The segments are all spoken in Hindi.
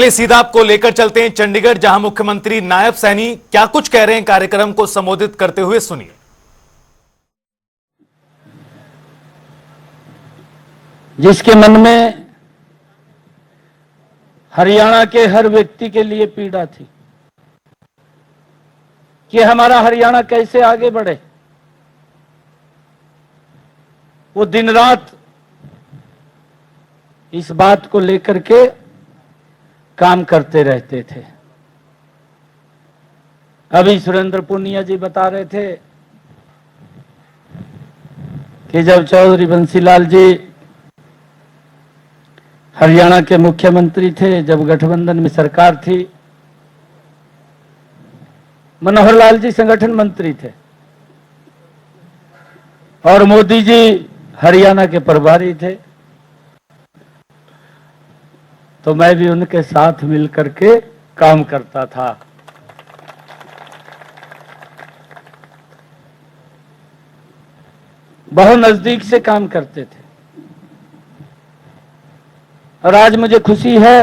चलिए सीधा आपको लेकर चलते हैं चंडीगढ़, जहां मुख्यमंत्री नायब सैनी क्या कुछ कह रहे हैं कार्यक्रम को संबोधित करते हुए, सुनिए। जिसके मन में हरियाणा के हर व्यक्ति के लिए पीड़ा थी कि हमारा हरियाणा कैसे आगे बढ़े, वो दिन रात इस बात को लेकर के काम करते रहते थे। अभी सुरेंद्र पुनिया जी बता रहे थे कि जब चौधरी बंसीलाल जी हरियाणा के मुख्यमंत्री थे, जब गठबंधन में सरकार थी, मनोहर लाल जी संगठन मंत्री थे और मोदी जी हरियाणा के प्रभारी थे, तो मैं भी उनके साथ मिलकर के काम करता था। बहुत नजदीक से काम करते थे और आज मुझे खुशी है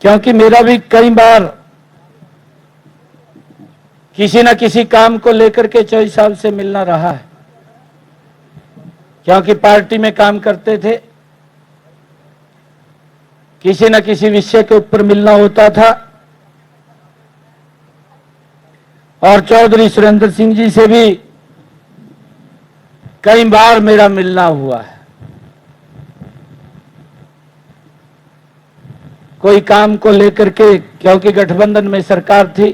क्योंकि मेरा भी कई बार किसी न किसी काम को लेकर के चौधरी साहब से मिलना रहा है, क्योंकि पार्टी में काम करते थे, किसी न किसी विषय के ऊपर मिलना होता था और चौधरी सुरेंद्र सिंह जी से भी कई बार मेरा मिलना हुआ है। कोई काम को लेकर के, क्योंकि गठबंधन में सरकार थी,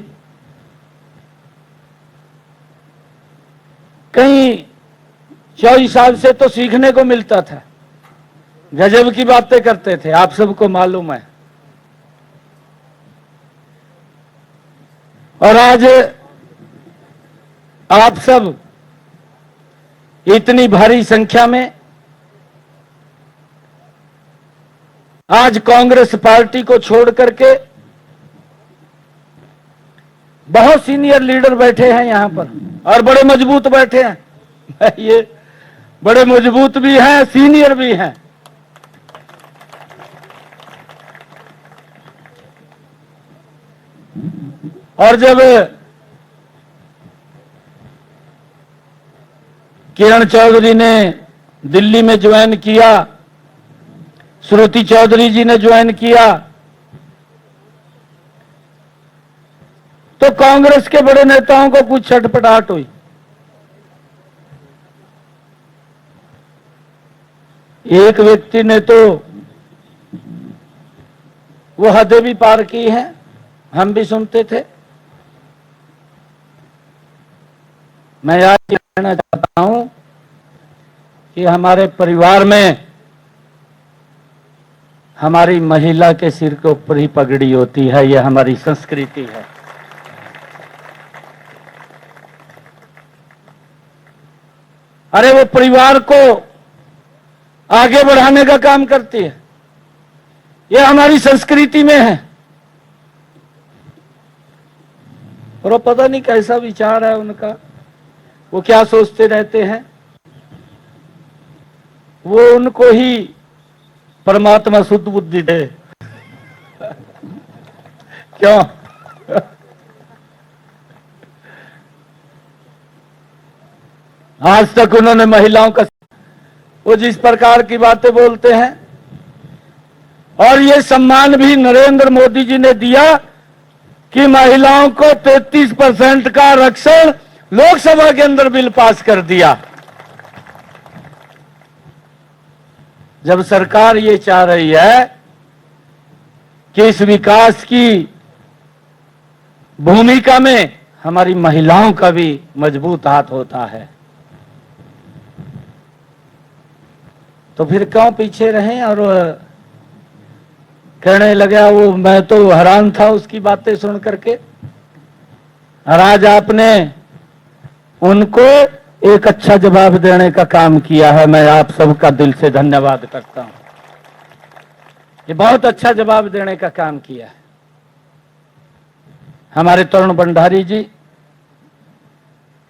कहीं चौधरी साहब से तो सीखने को मिलता था, गजब की बातें करते थे, आप सबको मालूम है। और आज आप सब इतनी भारी संख्या में आज कांग्रेस पार्टी को छोड़ करके बहुत सीनियर लीडर बैठे हैं यहां पर और बड़े मजबूत बैठे हैं। ये बड़े मजबूत भी हैं, सीनियर भी हैं। और जब किरण चौधरी ने दिल्ली में ज्वाइन किया, श्रुति चौधरी जी ने ज्वाइन किया, तो कांग्रेस के बड़े नेताओं को कुछ छटपटाहट हुई। एक व्यक्ति ने तो वो हदें भी पार की हैं, हम भी सुनते थे। मैं आज कहना चाहता हूं कि हमारे परिवार में हमारी महिला के सिर के ऊपर ही पगड़ी होती है, यह हमारी संस्कृति है। अरे वो परिवार को आगे बढ़ाने का काम करती है, यह हमारी संस्कृति में है। और वो पता नहीं कैसा विचार है उनका, वो क्या सोचते रहते हैं। वो उनको ही परमात्मा शुद्ध बुद्धि दे। क्यों? आज तक उन्होंने महिलाओं का, वो जिस प्रकार की बातें बोलते हैं, और ये सम्मान भी नरेंद्र मोदी जी ने दिया कि महिलाओं को 33% का आरक्षण लोकसभा के अंदर बिल पास कर दिया। जब सरकार ये चाह रही है कि इस विकास की भूमिका में हमारी महिलाओं का भी मजबूत हाथ होता है, तो फिर क्यों पीछे रहें। और कहने लगा वो, मैं तो हैरान था उसकी बातें सुन करके। और आज आपने उनको एक अच्छा जवाब देने का काम किया है, मैं आप सबका दिल से धन्यवाद करता हूं। ये बहुत अच्छा जवाब देने का काम किया है। हमारे तरुण भंडारी जी,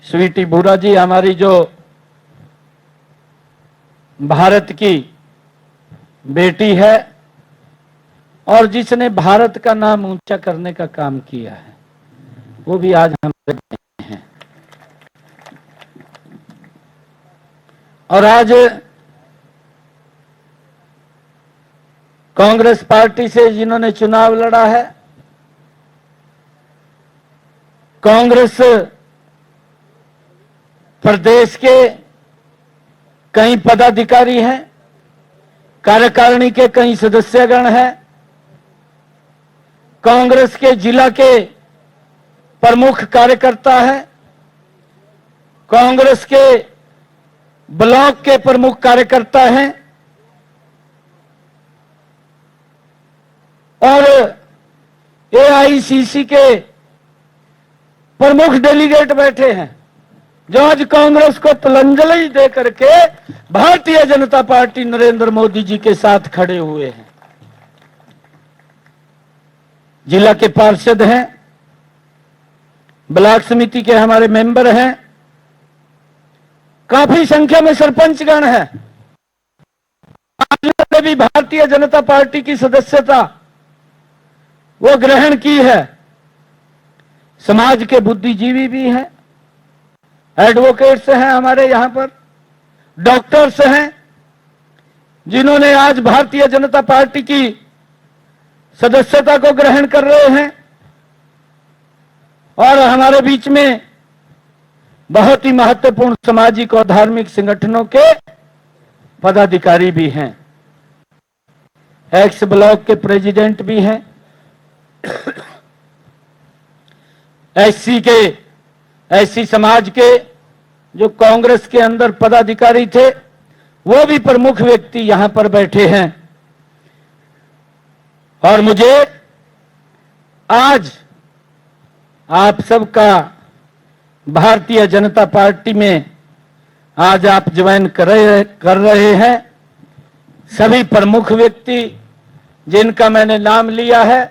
स्वीटी बुरा जी, हमारी जो भारत की बेटी है और जिसने भारत का नाम ऊंचा करने का काम किया है, वो भी आज हमारे बीच हैं। और आज कांग्रेस पार्टी से जिन्होंने चुनाव लड़ा है, कांग्रेस प्रदेश के कई पदाधिकारी हैं, कार्यकारिणी के कई सदस्यगण हैं, कांग्रेस के जिला के प्रमुख कार्यकर्ता हैं, कांग्रेस के ब्लॉक के प्रमुख कार्यकर्ता हैं और एआईसीसी के प्रमुख डेलीगेट बैठे हैं, जो आज कांग्रेस को तिलांजलि दे करके भारतीय जनता पार्टी नरेंद्र मोदी जी के साथ खड़े हुए हैं। जिला के पार्षद हैं, ब्लॉक समिति के हमारे मेंबर हैं, काफी संख्या में सरपंचगण हैं। आज ने भी भारतीय जनता पार्टी की सदस्यता वो ग्रहण की है। समाज के बुद्धिजीवी भी हैं, एडवोकेट्स हैं, हमारे यहां पर डॉक्टर्स हैं, जिन्होंने आज भारतीय जनता पार्टी की सदस्यता को ग्रहण कर रहे हैं। और हमारे बीच में बहुत ही महत्वपूर्ण सामाजिक और धार्मिक संगठनों के पदाधिकारी भी हैं, एक्स ब्लॉक के प्रेसिडेंट भी हैं, एससी समाज के जो कांग्रेस के अंदर पदाधिकारी थे, वो भी प्रमुख व्यक्ति यहां पर बैठे हैं। और मुझे आज आप सबका भारतीय जनता पार्टी में आज आप ज्वाइन कर रहे हैं, सभी प्रमुख व्यक्ति जिनका मैंने नाम लिया है,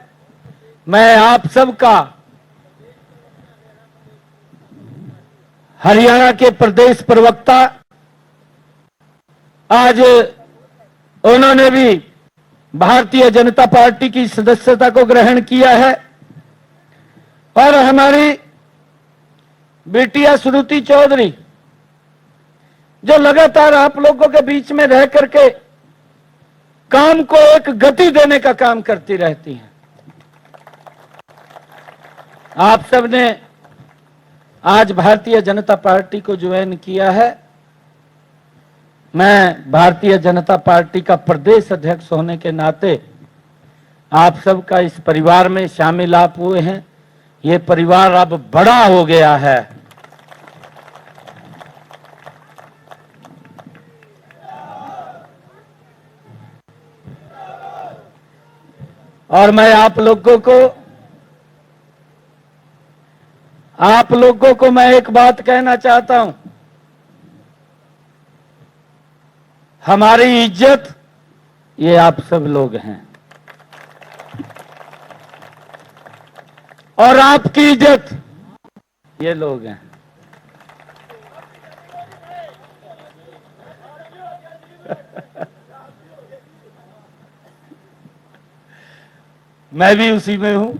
मैं आप सबका हरियाणा के प्रदेश प्रवक्ता, आज उन्होंने भी भारतीय जनता पार्टी की सदस्यता को ग्रहण किया है, और हमारी बिटिया श्रुति चौधरी, जो लगातार आप लोगों के बीच में रह करके काम को एक गति देने का काम करती रहती हैं। आप सबने आज भारतीय जनता पार्टी को ज्वाइन किया है। मैं भारतीय जनता पार्टी का प्रदेश अध्यक्ष होने के नाते आप सबका इस परिवार में शामिल आप हुए हैं। ये परिवार अब बड़ा हो गया है। और मैं आप लोगों को मैं एक बात कहना चाहता हूं, हमारी इज्जत ये आप सब लोग हैं, और आपकी इज्जत ये लोग हैं। मैं भी उसी में हूं।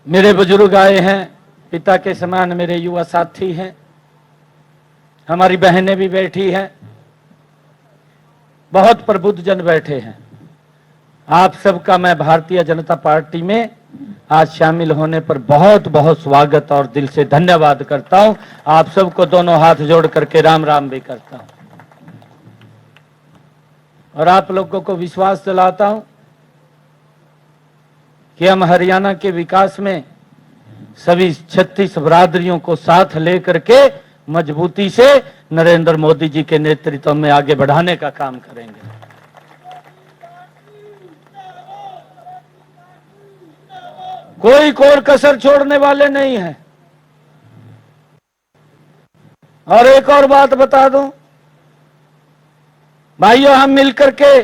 मेरे बुजुर्ग आए हैं, पिता के समान मेरे युवा साथी हैं, हमारी बहनें भी बैठी हैं, बहुत प्रबुद्ध जन बैठे हैं। आप सबका मैं भारतीय जनता पार्टी में आज शामिल होने पर बहुत बहुत स्वागत और दिल से धन्यवाद करता हूं। आप सबको दोनों हाथ जोड़ करके राम राम भी करता हूं, और आप लोगों को विश्वास दिलाता हूं कि हम हरियाणा के विकास में सभी 36 बरादरियों को साथ लेकर के मजबूती से नरेंद्र मोदी जी के नेतृत्व में आगे बढ़ाने का काम करेंगे। कोई कोर कसर छोड़ने वाले नहीं है। और एक और बात बता दूं, भाइयों, हम मिलकर के,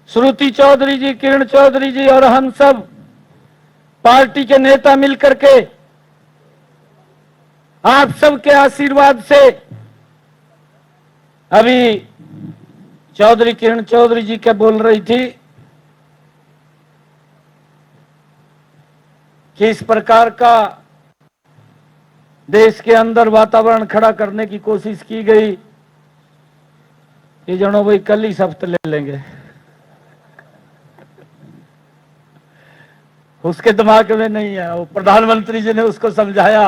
श्रुति चौधरी जी, किरण चौधरी जी और हम सब पार्टी के नेता मिलकर के आप सबके आशीर्वाद से, अभी चौधरी किरण चौधरी जी क्या बोल रही थी कि इस प्रकार का देश के अंदर वातावरण खड़ा करने की कोशिश की गई कि जनो भाई कल ही शपथ ले लेंगे। उसके दिमाग में नहीं है। वो प्रधानमंत्री जी ने उसको समझाया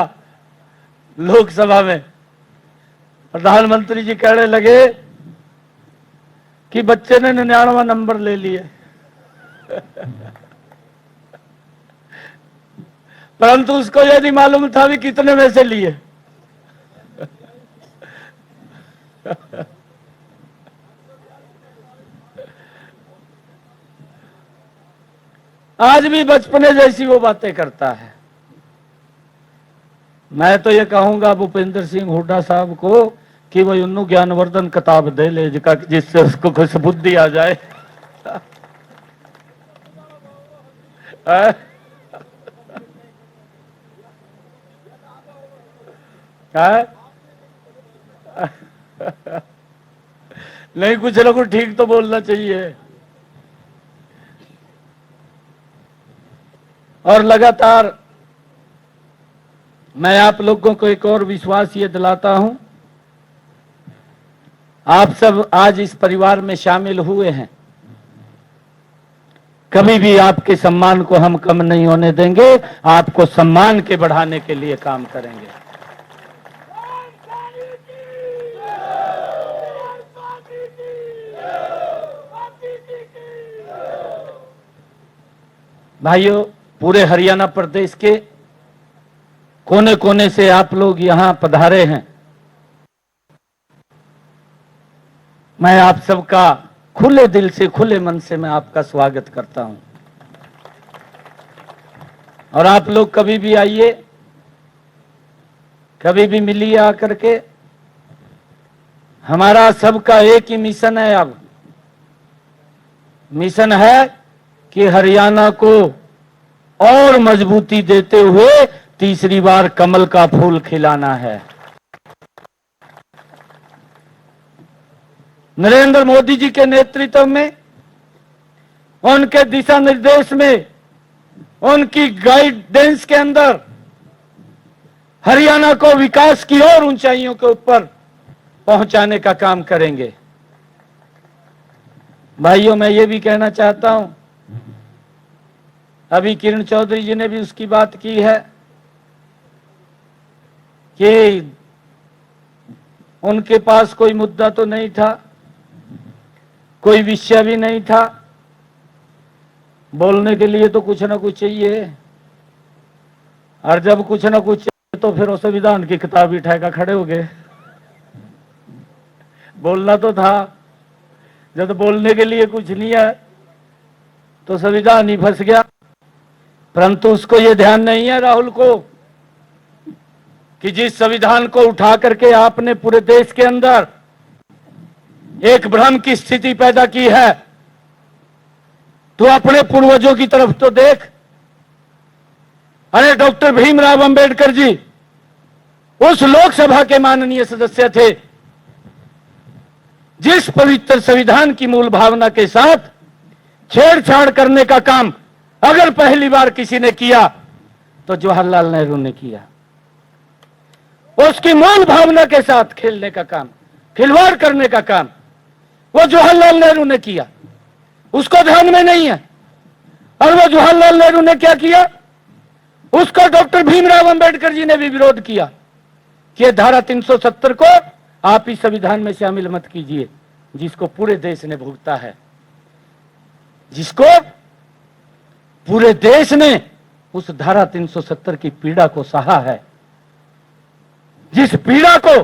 लोकसभा में। प्रधानमंत्री जी कहने लगे कि बच्चे ने 99वां नंबर ले लिए परंतु उसको यह नहीं मालूम था भी कितने में से लिए। आज भी बचपने जैसी वो बातें करता है। मैं तो ये कहूंगा भूपेंद्र सिंह हुड्डा साहब को कि वो उन्नु ज्ञानवर्धन किताब दे ले जिससे उसको कुछ बुद्धि आ जाए। नहीं, कुछ ना कुछ ठीक तो बोलना चाहिए। और लगातार मैं आप लोगों को एक और विश्वास ये दिलाता हूं, आप सब आज इस परिवार में शामिल हुए हैं। कभी भी आपके सम्मान को हम कम नहीं होने देंगे, आपको सम्मान के बढ़ाने के लिए काम करेंगे। भाइयों, पूरे हरियाणा प्रदेश के कोने कोने से आप लोग यहां पधारे हैं। मैं आप सबका खुले दिल से, खुले मन से मैं आपका स्वागत करता हूं। और आप लोग कभी भी आइए, कभी भी मिलिए आकर के। हमारा सबका एक ही मिशन है। अब मिशन है कि हरियाणा को और मजबूती देते हुए तीसरी बार कमल का फूल खिलाना है। नरेंद्र मोदी जी के नेतृत्व में, उनके दिशा निर्देश में, उनकी गाइडेंस के अंदर हरियाणा को विकास की और ऊंचाइयों के ऊपर पहुंचाने का काम करेंगे। भाइयों, मैं ये भी कहना चाहता हूं, अभी किरण चौधरी जी ने भी उसकी बात की है कि उनके पास कोई मुद्दा तो नहीं था, कोई विषय भी नहीं था। बोलने के लिए तो कुछ ना कुछ चाहिए, और जब कुछ ना कुछ चाहिए तो फिर वो संविधान की किताब ही उठाकर खड़े हो गए। बोलना तो था, जब बोलने के लिए कुछ नहीं है तो संविधान ही फंस गया। परंतु उसको ये ध्यान नहीं है राहुल को कि जिस संविधान को उठा करके आपने पूरे देश के अंदर एक भ्रम की स्थिति पैदा की है, तो अपने पूर्वजों की तरफ तो देख। अरे डॉक्टर भीमराव अंबेडकर जी उस लोकसभा के माननीय सदस्य थे जिस पवित्र संविधान की मूल भावना के साथ छेड़छाड़ करने का काम अगर पहली बार किसी ने किया तो जवाहरलाल नेहरू ने किया। उसकी मूल भावना के साथ खेलने का काम, खिलवाड़ करने का काम वो जवाहरलाल नेहरू ने किया। उसको ध्यान में नहीं है। और वो जवाहरलाल नेहरू ने क्या किया, उसको डॉक्टर भीमराव अंबेडकर जी ने भी विरोध किया कि धारा 370 को आप इस संविधान में शामिल मत कीजिए, जिसको पूरे देश ने भुगता है, जिसको पूरे देश ने उस धारा 370 की पीड़ा को सहा है, जिस पीड़ा को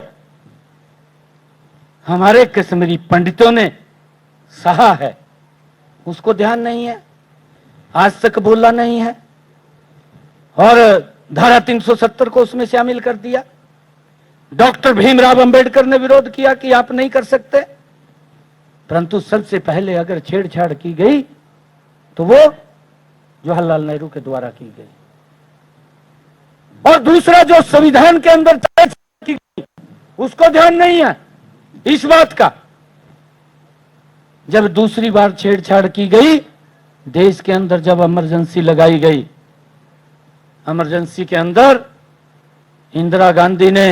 हमारे कश्मीरी पंडितों ने सहा है, उसको ध्यान नहीं है, आज तक बोला नहीं है। और धारा 370 को उसमें शामिल कर दिया। डॉक्टर भीमराव अंबेडकर ने विरोध किया कि आप नहीं कर सकते। परंतु सबसे पहले अगर छेड़छाड़ की गई तो वो जवाहरलाल नेहरू के द्वारा की गई। और दूसरा, जो संविधान के अंदर छेड़छाड़ की गई उसको ध्यान नहीं है इस बात का। जब दूसरी बार छेड़छाड़ की गई, देश के अंदर जब इमरजेंसी लगाई गई, इमरजेंसी के अंदर इंदिरा गांधी ने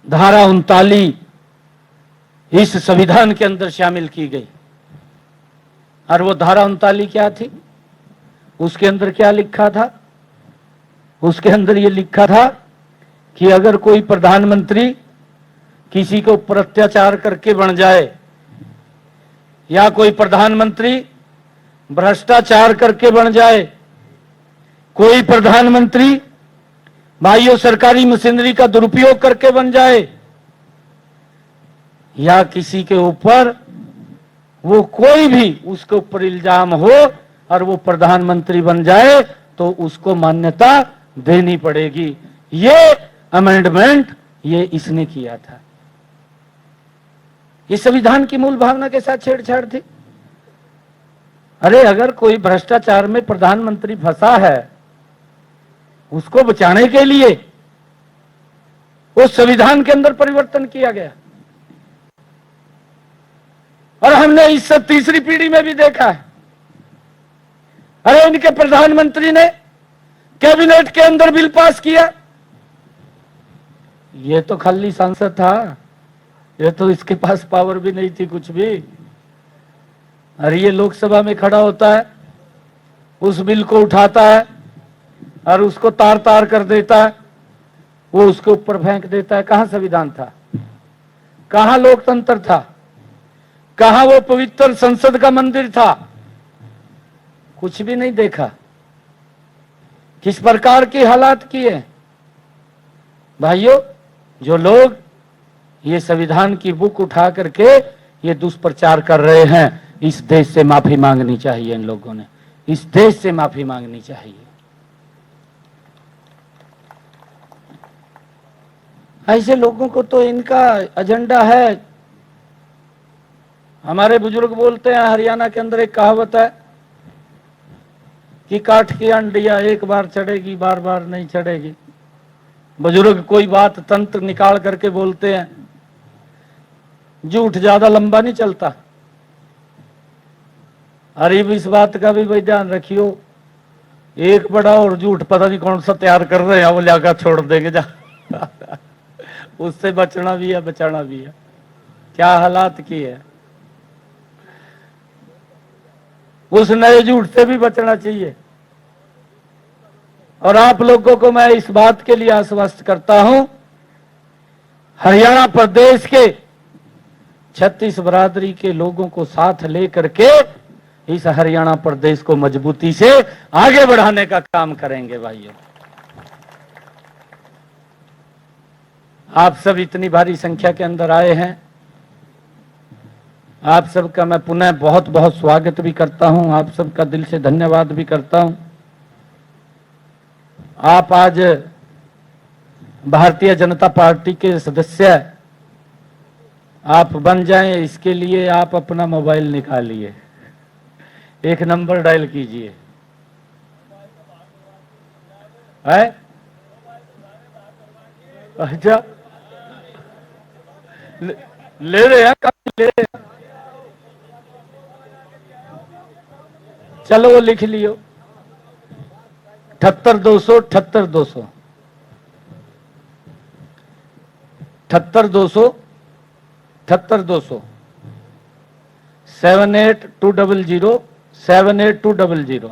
धारा 39 इस संविधान के अंदर शामिल की गई। और वो धारा 39 क्या थी? उसके अंदर क्या लिखा था? उसके अंदर ये लिखा था कि अगर कोई प्रधानमंत्री किसी के ऊपर अत्याचार करके बन जाए, या कोई प्रधानमंत्री भ्रष्टाचार करके बन जाए, कोई प्रधानमंत्री भाइयों सरकारी मशीनरी का दुरुपयोग करके बन जाए, या किसी के ऊपर वो कोई भी उसके ऊपर इल्जाम हो और वो प्रधानमंत्री बन जाए, तो उसको मान्यता देनी पड़ेगी। ये अमेंडमेंट ये इसने किया था। ये संविधान की मूल भावना के साथ छेड़छाड़ थी। अरे अगर कोई भ्रष्टाचार में प्रधानमंत्री फंसा है, उसको बचाने के लिए उस संविधान के अंदर परिवर्तन किया गया। और हमने इस तीसरी पीढ़ी में भी देखा है। अरे इनके प्रधानमंत्री ने कैबिनेट के अंदर बिल पास किया, ये तो खाली सांसद था, ये तो इसके पास पावर भी नहीं थी कुछ भी। अरे ये लोकसभा में खड़ा होता है, उस बिल को उठाता है और उसको तार तार कर देता है, वो उसके ऊपर फेंक देता है। कहां संविधान था? कहां लोकतंत्र था? कहां वो पवित्र संसद का मंदिर था? कुछ भी नहीं देखा। किस प्रकार की हालात किए भाइयों। जो लोग ये संविधान की बुक उठा करके ये दुष्प्रचार कर रहे हैं, इस देश से माफी मांगनी चाहिए। इन लोगों ने इस देश से माफी मांगनी चाहिए। ऐसे लोगों को तो इनका एजेंडा है। हमारे बुजुर्ग बोलते हैं, हरियाणा के अंदर एक कहावत है कि काठ की अंडिया एक बार चढ़ेगी, बार बार नहीं चढ़ेगी। बुजुर्ग कोई बात तंत्र निकाल करके बोलते हैं, झूठ ज्यादा लंबा नहीं चलता। अरे इस बात का भी भाई ध्यान रखियो, एक बड़ा और झूठ पता नहीं कौन सा तैयार कर रहे हैं, वो लाकर छोड़ देंगे जा उससे बचना भी है, बचाना भी है। क्या हालात की है। उस नए झूठ से भी बचना चाहिए। और आप लोगों को मैं इस बात के लिए आश्वस्त करता हूं, हरियाणा प्रदेश के 36 बरादरी के लोगों को साथ लेकर के इस हरियाणा प्रदेश को मजबूती से आगे बढ़ाने का काम करेंगे। भाइयों, आप सब इतनी भारी संख्या के अंदर आए हैं, आप सबका मैं पुनः बहुत बहुत स्वागत भी करता हूं, आप सबका दिल से धन्यवाद भी करता हूं। आप आज भारतीय जनता पार्टी के सदस्य आप बन जाएं, इसके लिए आप अपना मोबाइल निकालिए, एक नंबर डायल कीजिए। है? अच्छा, ले रहे हैं, ले रहे हैं। चलो वो लिख लियो, 78200 78200 78200 78200 78200 78200